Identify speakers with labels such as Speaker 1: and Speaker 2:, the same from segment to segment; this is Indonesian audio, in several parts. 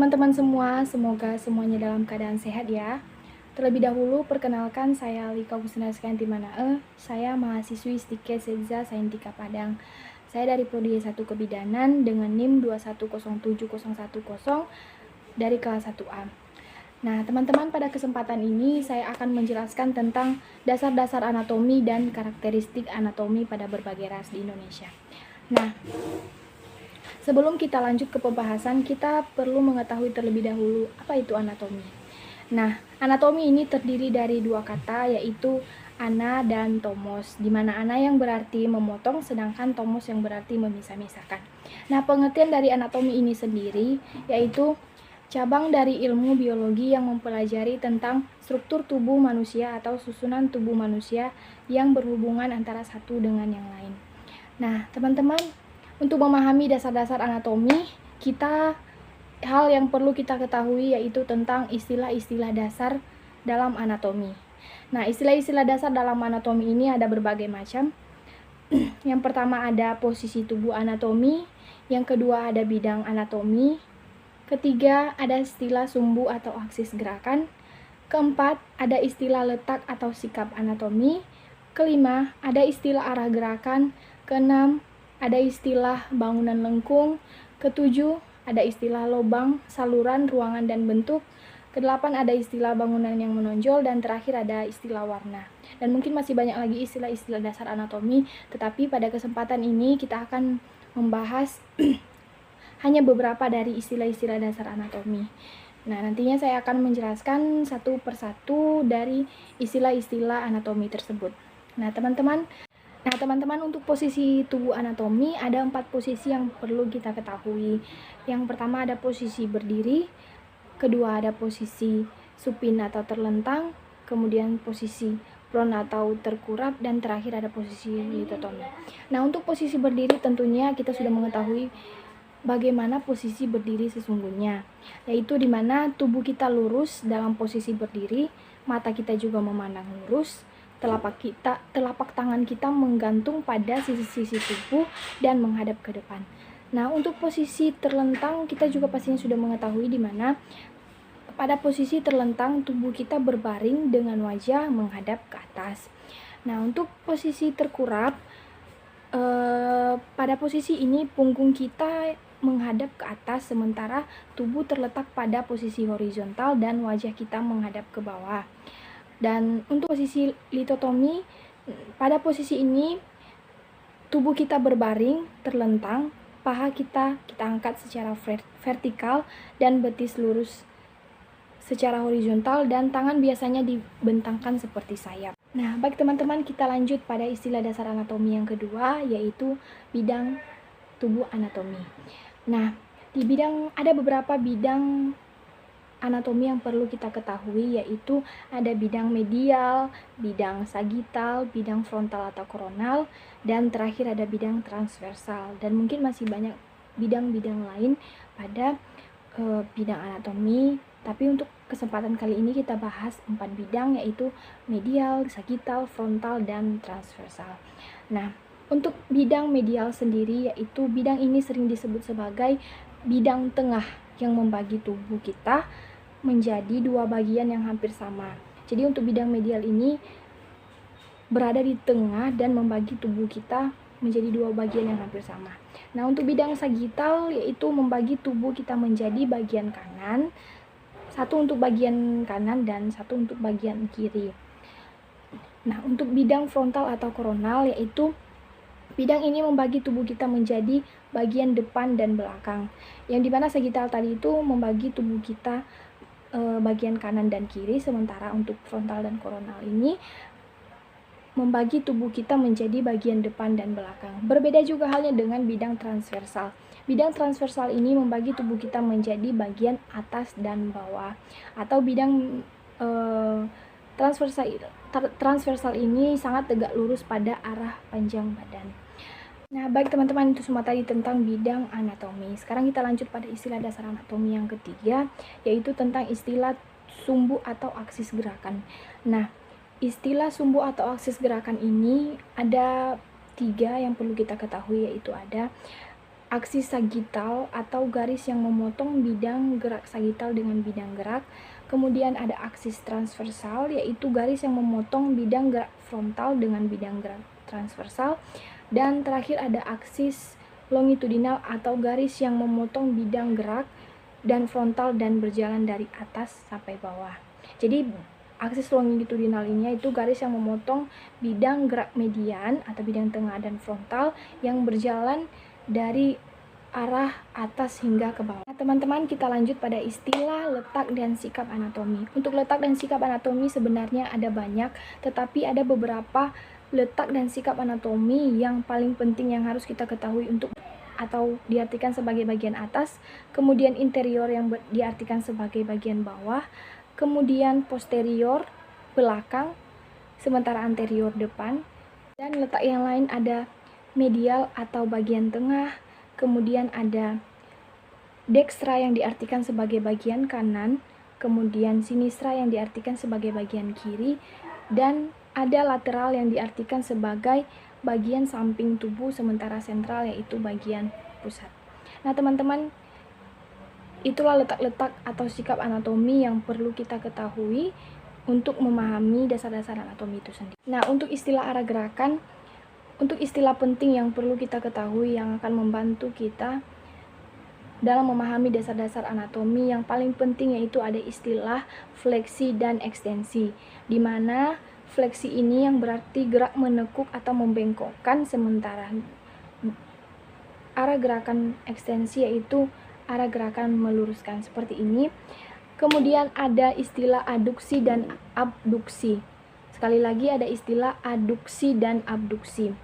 Speaker 1: teman-teman semua, semoga semuanya dalam keadaan sehat ya. Terlebih dahulu, perkenalkan saya Lika Kusina Skantimanae. Saya mahasiswi Stike Seza Saintika Padang. Saya dari Prodi S1 Kebidanan dengan NIM 2107010 dari kelas 1A. Nah, teman-teman, pada kesempatan ini saya akan menjelaskan tentang dasar-dasar anatomi dan karakteristik anatomi pada berbagai ras di Indonesia. Nah, sebelum kita lanjut ke pembahasan, kita perlu mengetahui terlebih dahulu apa itu anatomi. Nah, anatomi ini terdiri dari dua kata, yaitu ana dan tomos, di mana ana yang berarti memotong, sedangkan tomos yang berarti memisah-misahkan. Nah, pengertian dari anatomi ini sendiri yaitu cabang dari ilmu biologi yang mempelajari tentang struktur tubuh manusia atau susunan tubuh manusia yang berhubungan antara satu dengan yang lain. Nah, teman-teman, untuk memahami dasar-dasar anatomi, hal yang perlu kita ketahui yaitu tentang istilah-istilah dasar dalam anatomi. Nah, istilah-istilah dasar dalam anatomi ini ada berbagai macam. Yang pertama ada posisi tubuh anatomi, yang kedua ada bidang anatomi, ketiga ada istilah sumbu atau aksis gerakan, keempat ada istilah letak atau sikap anatomi, kelima ada istilah arah gerakan, keenam ada istilah bangunan lengkung, ketujuh ada istilah lubang, saluran, ruangan, dan bentuk, kedelapan ada istilah bangunan yang menonjol, dan terakhir ada istilah warna. Dan mungkin masih banyak lagi istilah-istilah dasar anatomi, tetapi pada kesempatan ini kita akan membahas hanya beberapa dari istilah-istilah dasar anatomi. Nah, nantinya saya akan menjelaskan satu persatu dari istilah-istilah anatomi tersebut. Nah, teman-teman, untuk posisi tubuh anatomi ada 4 posisi yang perlu kita ketahui. Yang pertama ada posisi berdiri, kedua ada posisi supin atau terlentang, kemudian posisi prone atau terkurap, dan terakhir ada posisi litotomi. Nah, untuk posisi berdiri tentunya kita sudah mengetahui bagaimana posisi berdiri sesungguhnya, yaitu di mana tubuh kita lurus dalam posisi berdiri, mata kita juga memandang lurus, telapak tangan kita menggantung pada sisi-sisi tubuh dan menghadap ke depan. Nah, untuk posisi terlentang kita juga pastinya sudah mengetahui di mana pada posisi terlentang tubuh kita berbaring dengan wajah menghadap ke atas. Nah, untuk posisi terkurap, pada posisi ini punggung kita menghadap ke atas sementara tubuh terletak pada posisi horizontal dan wajah kita menghadap ke bawah. Dan untuk posisi litotomi, pada posisi ini tubuh kita berbaring, terlentang, paha kita angkat secara vertikal dan betis lurus secara horizontal, dan tangan biasanya dibentangkan seperti sayap. Nah, baik teman-teman, kita lanjut pada istilah dasar anatomi yang kedua, yaitu bidang tubuh anatomi. Nah, ada beberapa bidang anatomi yang perlu kita ketahui, yaitu ada bidang medial, bidang sagital, bidang frontal atau koronal, dan terakhir ada bidang transversal. Dan mungkin masih banyak bidang-bidang lain pada bidang anatomi, tapi untuk kesempatan kali ini kita bahas 4 bidang, yaitu medial, sagital, frontal, dan transversal. Nah, untuk bidang medial sendiri, yaitu bidang ini sering disebut sebagai bidang tengah yang membagi tubuh kita menjadi 2 bagian yang hampir sama. Jadi untuk bidang medial ini berada di tengah dan membagi tubuh kita menjadi 2 bagian yang hampir sama. Nah, untuk bidang sagital yaitu membagi tubuh kita menjadi bagian kanan, satu untuk bagian kanan dan satu untuk bagian kiri. Nah, untuk bidang frontal atau koronal yaitu bidang ini membagi tubuh kita menjadi bagian depan dan belakang. Yang dimana sagital tadi itu membagi tubuh kita bagian kanan dan kiri, sementara untuk frontal dan koronal ini membagi tubuh kita menjadi bagian depan dan belakang. Berbeda juga halnya dengan bidang transversal. Bidang transversal ini membagi tubuh kita menjadi bagian atas dan bawah. Atau bidang transversal ini sangat tegak lurus pada arah panjang badan. Nah, baik teman-teman, itu semua tadi tentang bidang anatomi. Sekarang kita lanjut pada istilah dasar anatomi yang ketiga, yaitu tentang istilah sumbu atau aksis gerakan. Nah, istilah sumbu atau aksis gerakan ini ada 3 yang perlu kita ketahui, yaitu ada aksis sagital atau garis yang memotong bidang gerak sagital dengan bidang gerak. Kemudian ada aksis transversal, yaitu garis yang memotong bidang gerak frontal dengan bidang gerak transversal. Dan terakhir ada aksis longitudinal atau garis yang memotong bidang gerak dan frontal dan berjalan dari atas sampai bawah. Jadi aksis longitudinal ini yaitu garis yang memotong bidang gerak median atau bidang tengah dan frontal yang berjalan dari arah atas hingga ke bawah. Nah, teman-teman, kita lanjut pada istilah letak dan sikap anatomi. Untuk letak dan sikap anatomi sebenarnya ada banyak, tetapi ada beberapa letak dan sikap anatomi yang paling penting yang harus kita ketahui untuk atau diartikan sebagai bagian atas, kemudian interior yang diartikan sebagai bagian bawah, kemudian posterior belakang, sementara anterior depan, dan letak yang lain ada medial atau bagian tengah, kemudian ada dextra yang diartikan sebagai bagian kanan, kemudian sinistra yang diartikan sebagai bagian kiri, dan ada lateral yang diartikan sebagai bagian samping tubuh, sementara sentral yaitu bagian pusat. Nah, teman-teman, itulah letak-letak atau sikap anatomi yang perlu kita ketahui untuk memahami dasar-dasar anatomi itu sendiri. Nah, untuk istilah arah gerakan, untuk istilah penting yang perlu kita ketahui yang akan membantu kita dalam memahami dasar-dasar anatomi, yang paling penting yaitu ada istilah fleksi dan ekstensi, di mana fleksi ini yang berarti gerak menekuk atau membengkokkan, sementara arah gerakan ekstensi yaitu arah gerakan meluruskan, seperti ini. Kemudian ada istilah aduksi dan abduksi. Sekali lagi ada istilah aduksi dan abduksi.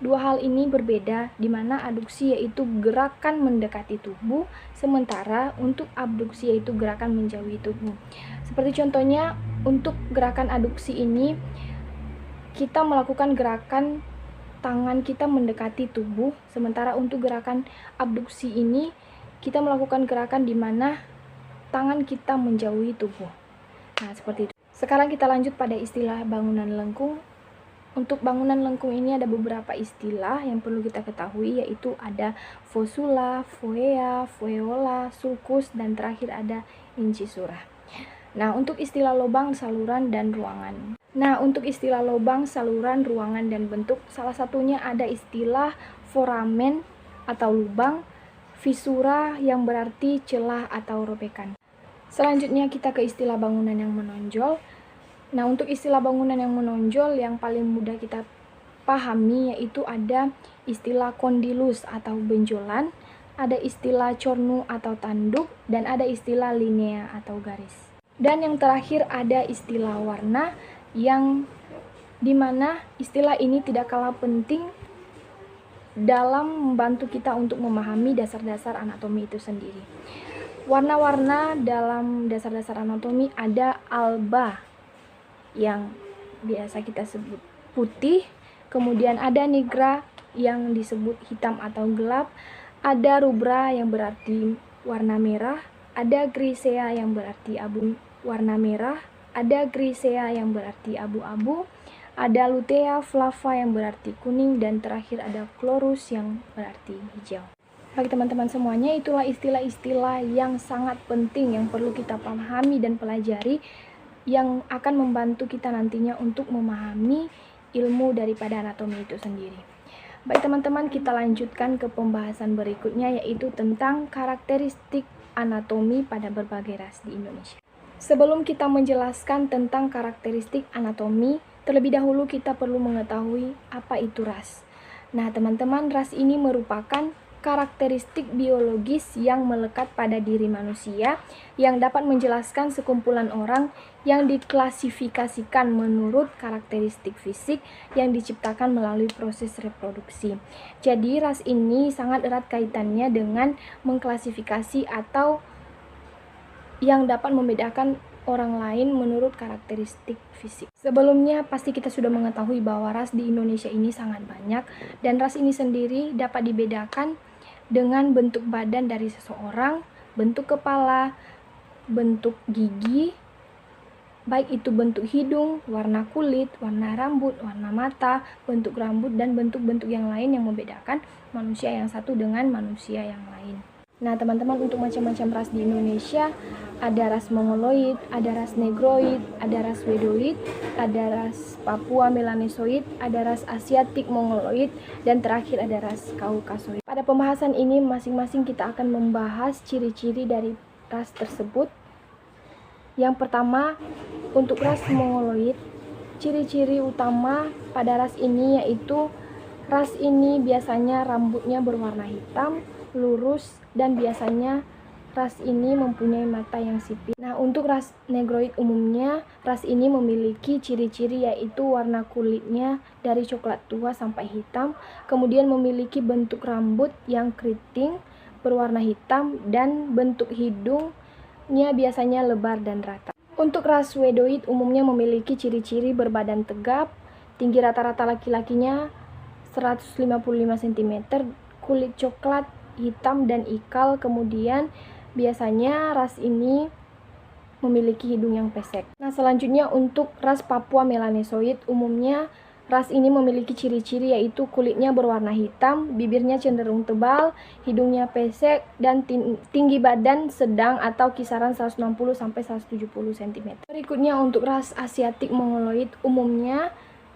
Speaker 1: Dua hal ini berbeda, di mana aduksi yaitu gerakan mendekati tubuh, sementara untuk abduksi yaitu gerakan menjauhi tubuh. Seperti contohnya, untuk gerakan aduksi ini kita melakukan gerakan tangan kita mendekati tubuh, sementara untuk gerakan abduksi ini kita melakukan gerakan di mana tangan kita menjauhi tubuh. Nah, seperti itu. Sekarang kita lanjut pada istilah bangunan lengkung. Untuk bangunan lengkung ini ada beberapa istilah yang perlu kita ketahui, yaitu ada fossula, foea, foeola, sulcus, dan terakhir ada incisura. Nah, untuk istilah lubang, saluran, dan ruangan. Nah, untuk istilah lubang, saluran, ruangan, dan bentuk, salah satunya ada istilah foramen atau lubang, fissura yang berarti celah atau robekan. Selanjutnya kita ke istilah bangunan yang menonjol. Nah, untuk istilah bangunan yang menonjol yang paling mudah kita pahami yaitu ada istilah kondilus atau benjolan, ada istilah cornu atau tanduk, dan ada istilah linea atau garis. Dan yang terakhir ada istilah warna, yang dimana istilah ini tidak kalah penting dalam membantu kita untuk memahami dasar-dasar anatomi itu sendiri. Warna-warna dalam dasar-dasar anatomi ada alba yang biasa kita sebut putih, kemudian ada nigra yang disebut hitam atau gelap, ada rubra yang berarti warna merah, ada grisea yang berarti abu warna merah, ada grisea yang berarti abu-abu, ada lutea flava yang berarti kuning, dan terakhir ada chlorus yang berarti hijau. Bagi teman-teman semuanya, itulah istilah-istilah yang sangat penting yang perlu kita pahami dan pelajari, yang akan membantu kita nantinya untuk memahami ilmu daripada anatomi itu sendiri. Baik teman-teman, kita lanjutkan ke pembahasan berikutnya, yaitu tentang karakteristik anatomi pada berbagai ras di Indonesia. Sebelum kita menjelaskan tentang karakteristik anatomi, terlebih dahulu kita perlu mengetahui apa itu ras. Nah, teman-teman, ras ini merupakan karakteristik biologis yang melekat pada diri manusia yang dapat menjelaskan sekumpulan orang yang diklasifikasikan menurut karakteristik fisik yang diciptakan melalui proses reproduksi. Jadi, ras ini sangat erat kaitannya dengan mengklasifikasi atau yang dapat membedakan orang lain menurut karakteristik fisik. Sebelumnya pasti kita sudah mengetahui bahwa ras di Indonesia ini sangat banyak, dan ras ini sendiri dapat dibedakan dengan bentuk badan dari seseorang, bentuk kepala, bentuk gigi, baik itu bentuk hidung, warna kulit, warna rambut, warna mata, bentuk rambut, dan bentuk-bentuk yang lain yang membedakan manusia yang satu dengan manusia yang lain. Nah teman-teman, untuk macam-macam ras di Indonesia ada ras Mongoloid, ada ras Negroid, ada ras Wedoid, ada ras Papua Melanesoid, ada ras Asiatik Mongoloid, dan terakhir ada ras Kaukasoid. Pada pembahasan ini masing-masing kita akan membahas ciri-ciri dari ras tersebut. Yang pertama, untuk ras Mongoloid, ciri-ciri utama pada ras ini yaitu ras ini biasanya rambutnya berwarna hitam, lurus, dan biasanya ras ini mempunyai mata yang sipit. Nah, untuk ras Negroid umumnya, ras ini memiliki ciri-ciri yaitu warna kulitnya dari coklat tua sampai hitam, kemudian memiliki bentuk rambut yang keriting berwarna hitam, dan bentuk hidungnya biasanya lebar dan rata. Untuk ras Wedoid umumnya memiliki ciri-ciri berbadan tegap, tinggi rata-rata laki-lakinya 155 cm, kulit coklat, hitam, dan ikal. Kemudian biasanya ras ini memiliki hidung yang pesek. Nah, selanjutnya untuk ras Papua Melanesoid umumnya ras ini memiliki ciri-ciri yaitu kulitnya berwarna hitam, bibirnya cenderung tebal, hidungnya pesek, dan tinggi badan sedang atau kisaran 160 sampai 170 cm. Berikutnya untuk ras Asiatik Mongoloid umumnya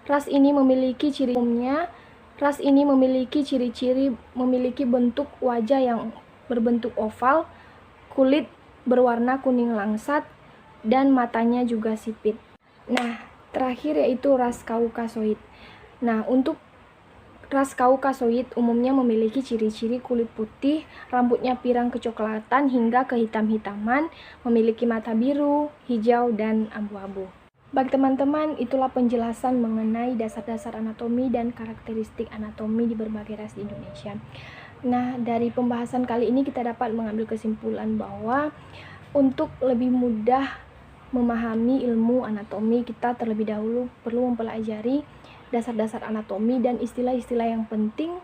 Speaker 1: ras ini memiliki ciri-ciri memiliki bentuk wajah yang berbentuk oval, kulit berwarna kuning langsat, dan matanya juga sipit. Nah, terakhir yaitu ras Kaukasoid. Nah, untuk ras Kaukasoid umumnya memiliki ciri-ciri kulit putih, rambutnya pirang kecoklatan hingga kehitam-hitaman, memiliki mata biru, hijau, dan abu-abu. Baik teman-teman, itulah penjelasan mengenai dasar-dasar anatomi dan karakteristik anatomi di berbagai ras di Indonesia. Nah, dari pembahasan kali ini kita dapat mengambil kesimpulan bahwa untuk lebih mudah memahami ilmu anatomi, kita terlebih dahulu perlu mempelajari dasar-dasar anatomi dan istilah-istilah yang penting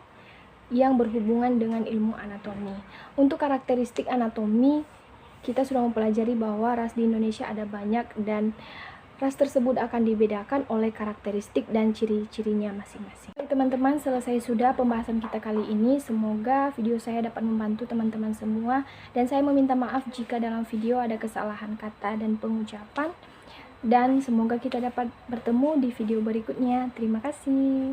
Speaker 1: yang berhubungan dengan ilmu anatomi. Untuk karakteristik anatomi, kita sudah mempelajari bahwa ras di Indonesia ada banyak dan ras tersebut akan dibedakan oleh karakteristik dan ciri-cirinya masing-masing. Teman-teman, selesai sudah pembahasan kita kali ini. Semoga video saya dapat membantu teman-teman semua, dan saya meminta maaf jika dalam video ada kesalahan kata dan pengucapan, dan semoga kita dapat bertemu di video berikutnya. Terima kasih.